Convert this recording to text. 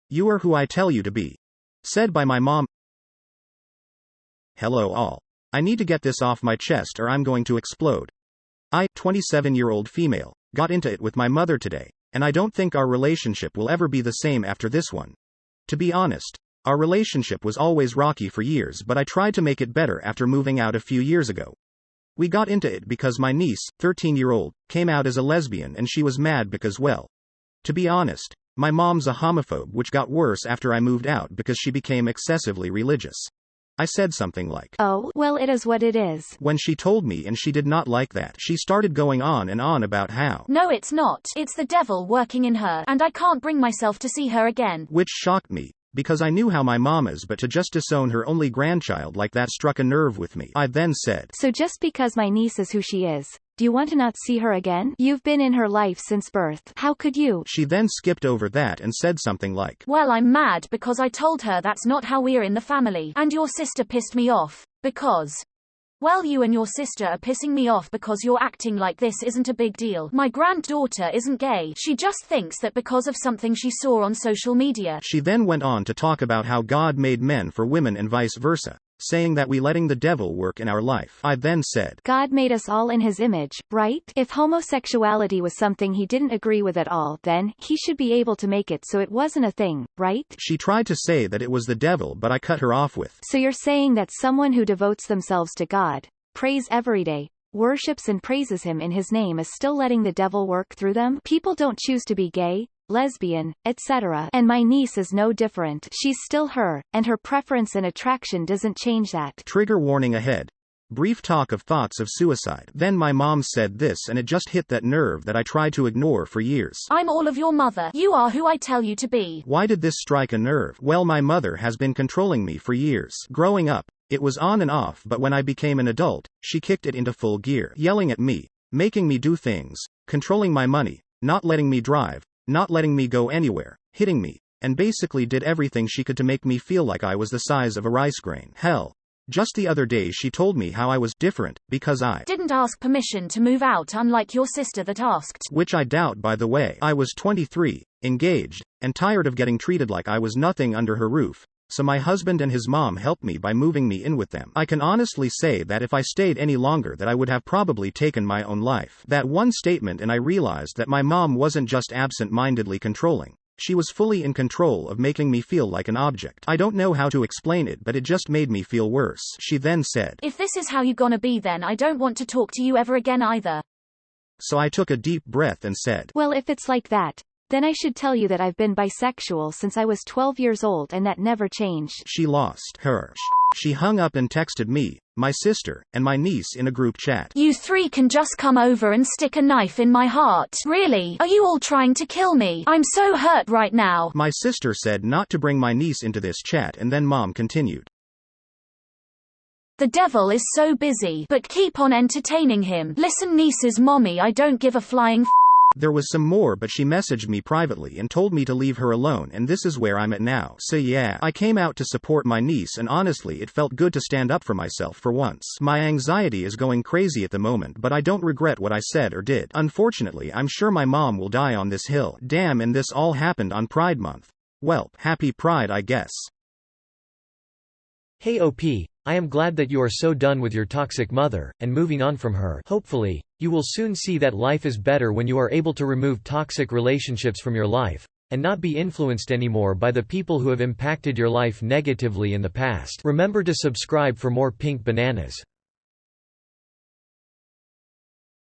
You are who I tell you to be. Said by my mom. Hello all. I need to get this off my chest or I'm going to explode. I, 27-year-old female, got into it with my mother today, and I don't think our relationship will ever be the same after this one. To be honest, our relationship was always rocky for years, but I tried to make it better after moving out a few years ago. We got into it because my niece, 13-year-old, came out as a lesbian and she was mad because, well, to be honest, my mom's a homophobe, which got worse after I moved out because she became excessively religious. I said something like, "Oh, well, it is what it is," when she told me, and she did not like that. She started going on and on about how, "No, it's not. It's the devil working in her, and I can't bring myself to see her again." Which shocked me, because I knew how my mom is, but to just disown her only grandchild like that struck a nerve with me. I then said, "So just because my niece is who she is, do you want to not see her again? You've been in her life since birth. How could you?" She then skipped over that and said something like, "Well, I'm mad because I told her that's not how we're in the family, and your sister pissed me off, because... Well, you and your sister are pissing me off because you're acting like this isn't a big deal. My granddaughter isn't gay. She just thinks that because of something she saw on social media." She then went on to talk about how God made men for women and vice versa, saying that we letting the devil work in our life. I then said, "God made us all in his image, right? If homosexuality was something he didn't agree with at all, then he should be able to make it so it wasn't a thing, right?" She tried to say that it was the devil, but I cut her off with, "So you're saying that someone who devotes themselves to God, prays every day, worships and praises him in his name is still letting the devil work through them? People don't choose to be gay, lesbian, etc. And my niece is no different. She's still her, and her preference and attraction doesn't change that." Trigger warning ahead. Brief talk of thoughts of suicide. Then my mom said this, and it just hit that nerve that I tried to ignore for years. "I'm all of your mother. You are who I tell you to be." Why did this strike a nerve? Well, my mother has been controlling me for years. Growing up, it was on and off, but when I became an adult, she kicked it into full gear. Yelling at me, making me do things, controlling my money, not letting me drive, not letting me go anywhere, hitting me, and basically did everything she could to make me feel like I was the size of a rice grain. Hell, just the other day she told me how I was different because I didn't ask permission to move out, unlike your sister that asked. Which I doubt, by the way. I was 23, engaged, and tired of getting treated like I was nothing under her roof. So my husband and his mom helped me by moving me in with them. I can honestly say that if I stayed any longer that I would have probably taken my own life. That one statement, and I realized that my mom wasn't just absent-mindedly controlling. She was fully in control of making me feel like an object. I don't know how to explain it, but it just made me feel worse. She then said, "If this is how you gonna be, then I don't want to talk to you ever again either." So I took a deep breath and said, "Well, if it's like that, then I should tell you that I've been bisexual since I was 12 years old and that never changed." She lost her She hung up and texted me, my sister, and my niece in a group chat. "You three can just come over and stick a knife in my heart. Really? Are you all trying to kill me? I'm so hurt right now." My sister said not to bring my niece into this chat, and then mom continued, "The devil is so busy, but keep on entertaining him. Listen, niece's mommy, I don't give a flying f***." There was some more, but she messaged me privately and told me to leave her alone, and this is where I'm at now. So yeah, I came out to support my niece, and honestly it felt good to stand up for myself for once. My anxiety is going crazy at the moment, but I don't regret what I said or did. Unfortunately, I'm sure my mom will die on this hill. Damn, and this all happened on Pride Month. Well, happy Pride, I guess. Hey OP, I am glad that you are so done with your toxic mother, and moving on from her. Hopefully, you will soon see that life is better when you are able to remove toxic relationships from your life, and not be influenced anymore by the people who have impacted your life negatively in the past. Remember to subscribe for more pink bananas.